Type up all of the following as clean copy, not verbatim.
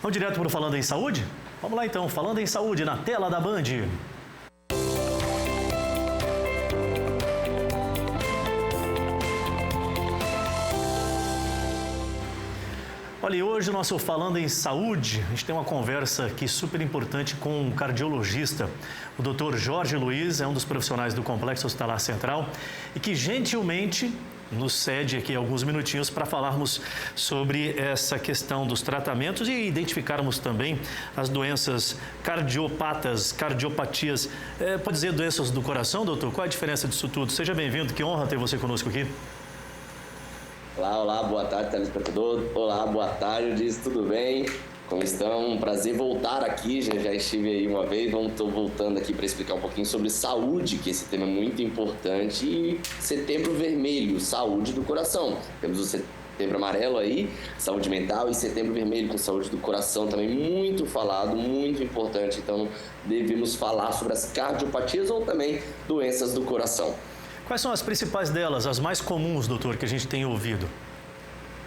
Vamos direto para o Falando em Saúde? Vamos lá então, Falando em Saúde na tela da Band. Olha, e hoje o nosso Falando em Saúde, a gente tem uma conversa aqui super importante com um cardiologista. O Dr. Jorge Luiz é um dos profissionais do Complexo Hospitalar Central e que gentilmente nos cede aqui alguns minutinhos para falarmos sobre essa questão dos tratamentos e identificarmos também as doenças cardiopatas, cardiopatias. Pode dizer doenças do coração, doutor? Qual a diferença disso tudo? Seja bem-vindo, que honra ter você conosco aqui. Olá, boa tarde, telespectador. Olá, boa tarde, tudo bem? Como estão? Um prazer voltar aqui, já estive aí uma vez, estou voltando aqui para explicar um pouquinho sobre saúde, que esse tema é muito importante, e Setembro Vermelho, saúde do coração. Temos o Setembro Amarelo aí, saúde mental, e Setembro Vermelho com saúde do coração também muito falado, muito importante. Então, devemos falar sobre as cardiopatias ou também doenças do coração. Quais são as principais delas, as mais comuns, doutor, que a gente tem ouvido?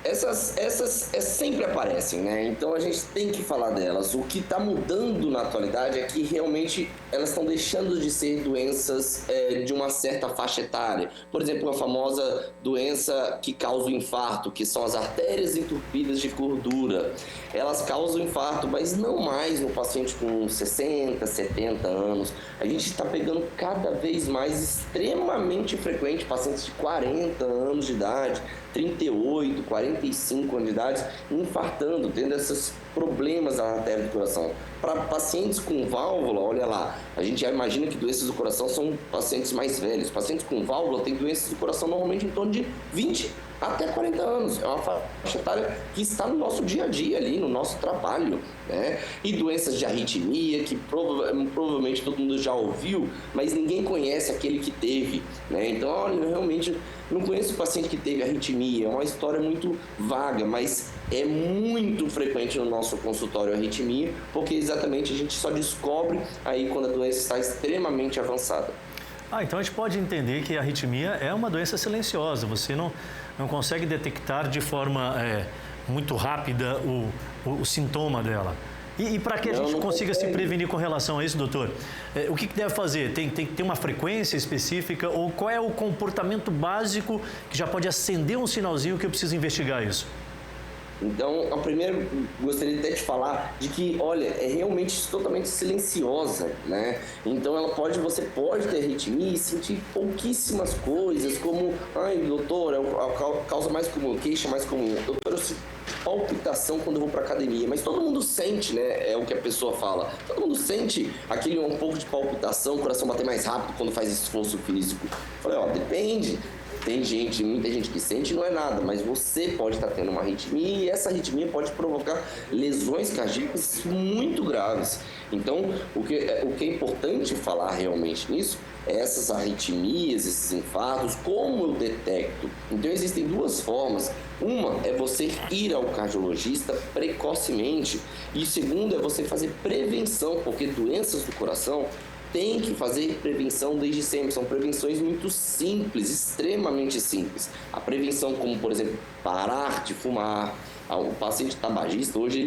Essas sempre aparecem, né? Então a gente tem que falar delas. O que está mudando na atualidade é que realmente elas estão deixando de ser doenças de uma certa faixa etária. Por exemplo, a famosa doença que causa o infarto, que são as artérias entupidas de gordura. Elas causam infarto, mas não mais no paciente com 60, 70 anos. A gente está pegando cada vez mais extremamente frequente pacientes de 40 anos de idade, 38, 45 anos de idade, infartando, tendo esses problemas na artéria do coração. Para pacientes com válvula, olha lá, a gente já imagina que doenças do coração são pacientes mais velhos. Pacientes com válvula têm doenças do coração normalmente em torno de 20 até 40 anos. É uma faixa etária que está no nosso dia a dia ali, no nosso trabalho, né? E doenças de arritmia, que provavelmente todo mundo já ouviu, mas ninguém conhece aquele que teve, né? Então, olha, eu realmente não conheço o paciente que teve arritmia, é uma história muito vaga, mas é muito frequente no nosso consultório a arritmia, porque exatamente a gente só descobre aí quando a doença está extremamente avançada. Então a gente pode entender que a arritmia é uma doença silenciosa, você não consegue detectar de forma muito rápida o sintoma dela. E para que a gente consiga se prevenir com relação a isso, doutor, o que deve fazer? Tem que ter uma frequência específica ou qual é o comportamento básico que já pode acender um sinalzinho que eu preciso investigar isso? Então, a primeira, gostaria até de falar de que, olha, é realmente totalmente silenciosa, né? Então, você pode ter arritmia e sentir pouquíssimas coisas, como, doutor, é a causa mais comum, queixa mais comum. Doutor, eu sinto palpitação quando eu vou para academia, mas todo mundo sente, né? É o que a pessoa fala. Todo mundo sente aquele um pouco de palpitação, o coração bater mais rápido quando faz esforço físico. Eu falei, depende. Tem muita gente que sente e não é nada, mas você pode estar tendo uma arritmia e essa arritmia pode provocar lesões cardíacas muito graves. Então, o que é importante falar realmente nisso é essas arritmias, esses infartos, como eu detecto. Então, existem duas formas. Uma é você ir ao cardiologista precocemente e segunda é você fazer prevenção, porque doenças do coração tem que fazer prevenção desde sempre. São prevenções muito simples, extremamente simples. A prevenção como, por exemplo, parar de fumar. O paciente tabagista, hoje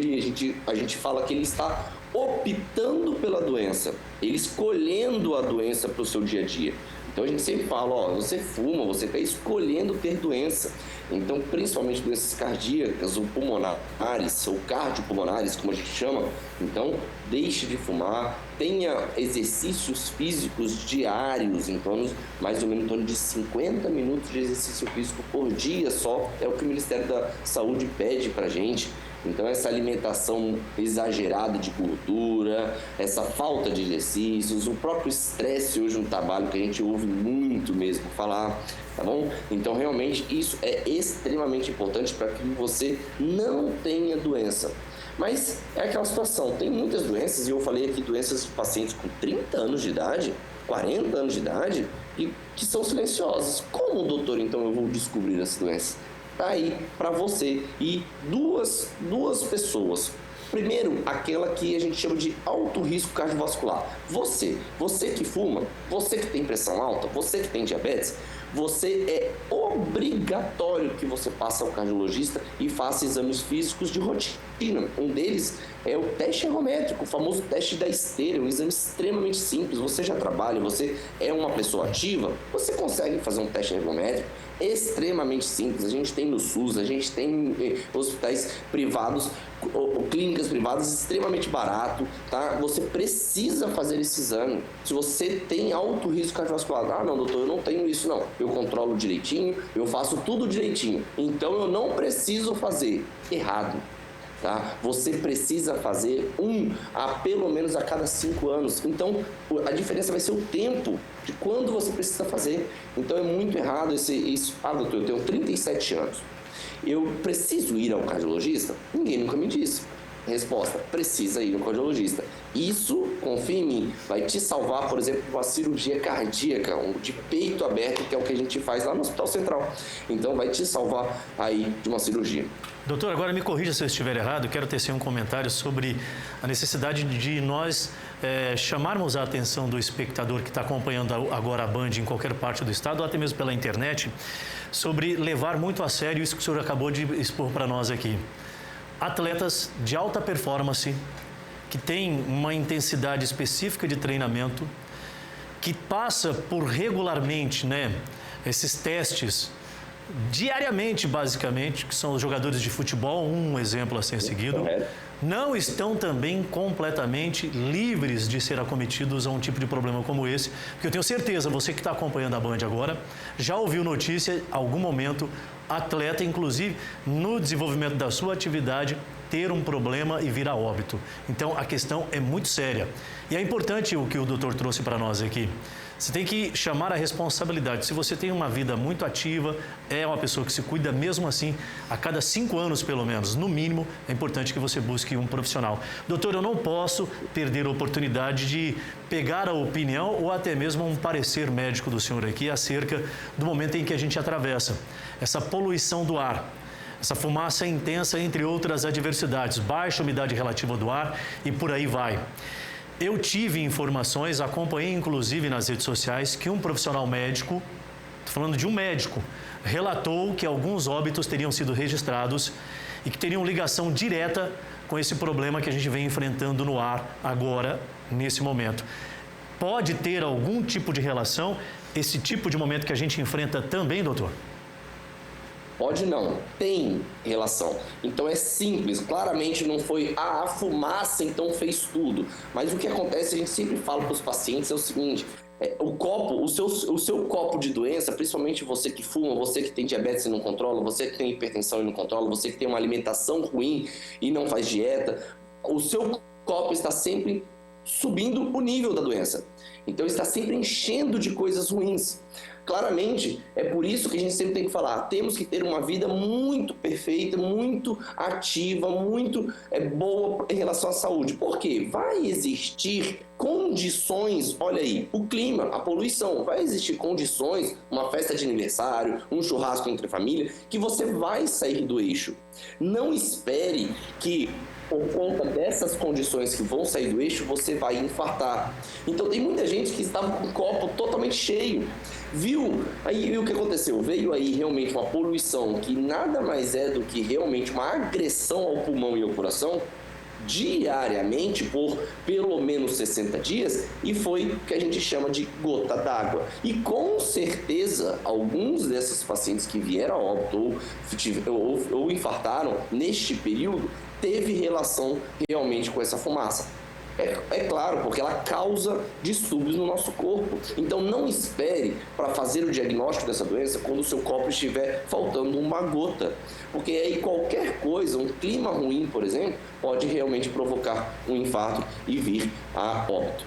a gente fala que ele está optando pela doença, ele escolhendo a doença para o seu dia a dia. Então a gente sempre fala, você fuma, você está escolhendo ter doença. Então, principalmente doenças cardíacas ou pulmonares, ou cardiopulmonares, como a gente chama. Então, deixe de fumar, tenha exercícios físicos diários, mais ou menos em torno de 50 minutos de exercício físico por dia só, é o que o Ministério da Saúde pede pra gente. Então, essa alimentação exagerada de gordura, essa falta de exercícios, o próprio estresse hoje no trabalho, que a gente ouve muito mesmo falar, tá bom? Então, realmente, isso é extremamente importante para que você não tenha doença. Mas é aquela situação, tem muitas doenças, e eu falei aqui doenças de pacientes com 30 anos de idade, 40 anos de idade, e que são silenciosas. Como, doutor, então, eu vou descobrir essa doença? Tá aí para você e duas pessoas. Primeiro, aquela que a gente chama de alto risco cardiovascular. Você que fuma, você que tem pressão alta, você que tem diabetes, você é obrigatório que você passe ao cardiologista e faça exames físicos de rotina. Um deles é o teste ergométrico, o famoso teste da esteira, um exame extremamente simples. Você já trabalha, você é uma pessoa ativa, você consegue fazer um teste ergométrico extremamente simples. A gente tem no SUS, a gente tem hospitais privados, ou clínicas privadas extremamente barato, tá? Você precisa fazer esse exame. Se você tem alto risco cardiovascular, não, doutor, eu não tenho isso não. Eu controlo direitinho, eu faço tudo direitinho. Então eu não preciso fazer. Errado. Tá? Você precisa fazer pelo menos a cada 5 anos. Então, a diferença vai ser o tempo de quando você precisa fazer. Então, é muito errado isso. Doutor, eu tenho 37 anos. Eu preciso ir ao cardiologista? Ninguém nunca me disse. Resposta: precisa ir ao cardiologista. Isso, confia em mim, vai te salvar, por exemplo, de uma cirurgia cardíaca, de peito aberto, que é o que a gente faz lá no Hospital Central. Então, vai te salvar aí de uma cirurgia. Doutor, agora me corrija se eu estiver errado, quero tecer um comentário sobre a necessidade de nós chamarmos a atenção do espectador que está acompanhando agora a Band em qualquer parte do estado, ou até mesmo pela internet, sobre levar muito a sério isso que o senhor acabou de expor para nós aqui. Atletas de alta performance, que têm uma intensidade específica de treinamento, que passa por regularmente, esses testes diariamente, basicamente, que são os jogadores de futebol, um exemplo a ser seguido, não estão também completamente livres de ser acometidos a um tipo de problema como esse, porque eu tenho certeza, você que está acompanhando a Band agora, já ouviu notícia, em algum momento, atleta, inclusive, no desenvolvimento da sua atividade, ter um problema e vir a óbito. Então, a questão é muito séria. E é importante o que o doutor trouxe para nós aqui. Você tem que chamar a responsabilidade. Se você tem uma vida muito ativa, é uma pessoa que se cuida mesmo assim, a cada 5 anos pelo menos, no mínimo, é importante que você busque um profissional. Doutor, eu não posso perder a oportunidade de pegar a opinião ou até mesmo um parecer médico do senhor aqui acerca do momento em que a gente atravessa. Essa poluição do ar, essa fumaça intensa, entre outras adversidades, baixa umidade relativa do ar e por aí vai. Eu tive informações, acompanhei inclusive nas redes sociais, que um profissional médico, estou falando de um médico, relatou que alguns óbitos teriam sido registrados e que teriam ligação direta com esse problema que a gente vem enfrentando no ar agora, nesse momento. Pode ter algum tipo de relação, esse tipo de momento que a gente enfrenta também, doutor? Pode não, tem relação. Então é simples, claramente não foi a fumaça então fez tudo. Mas o que acontece, a gente sempre fala para os pacientes, é o seguinte: o seu copo de doença, principalmente você que fuma, você que tem diabetes e não controla, você que tem hipertensão e não controla, você que tem uma alimentação ruim e não faz dieta, o seu copo está sempre subindo o nível da doença. Então está sempre enchendo de coisas ruins. Claramente, é por isso que a gente sempre tem que falar, temos que ter uma vida muito perfeita, muito ativa, muito boa em relação à saúde. Por quê? Vai existir condições, olha aí, o clima, a poluição, vai existir condições, uma festa de aniversário, um churrasco entre família, que você vai sair do eixo. Não espere que, por conta dessas condições que vão sair do eixo, você vai infartar. Então tem muita gente que estava com o copo totalmente cheio, viu? Aí o que aconteceu? Veio aí realmente uma poluição que nada mais é do que realmente uma agressão ao pulmão e ao coração, diariamente por pelo menos 60 dias, e foi o que a gente chama de gota d'água. E com certeza alguns desses pacientes que vieram a óbito ou infartaram neste período teve relação realmente com essa fumaça. É claro, porque ela causa distúrbios no nosso corpo. Então não espere para fazer o diagnóstico dessa doença quando o seu copo estiver faltando uma gota. Porque aí qualquer coisa, um clima ruim, por exemplo, pode realmente provocar um infarto e vir a óbito.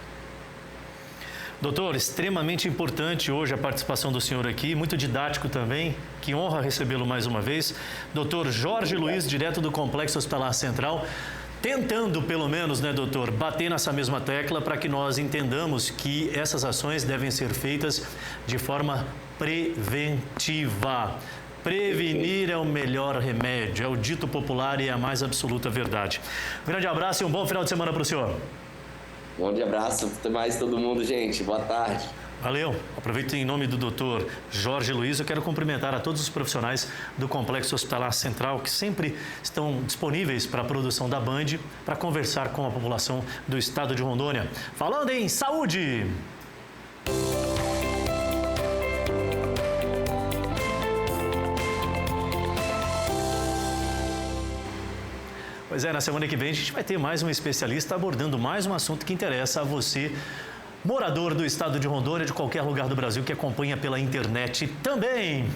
Doutor, extremamente importante hoje a participação do senhor aqui, muito didático também, que honra recebê-lo mais uma vez. Doutor Jorge Luiz, direto do Complexo Hospitalar Central, tentando, pelo menos, doutor, bater nessa mesma tecla para que nós entendamos que essas ações devem ser feitas de forma preventiva. Prevenir é o melhor remédio, é o dito popular e é a mais absoluta verdade. Um grande abraço e um bom final de semana para o senhor. Um grande abraço, até mais todo mundo, gente. Boa tarde. Valeu. Aproveito em nome do Dr. Jorge Luiz, eu quero cumprimentar a todos os profissionais do Complexo Hospitalar Central que sempre estão disponíveis para a produção da Band para conversar com a população do estado de Rondônia. Falando em saúde! Pois é, na semana que vem a gente vai ter mais um especialista abordando mais um assunto que interessa a você, morador do estado de Rondônia, de qualquer lugar do Brasil que acompanha pela internet também.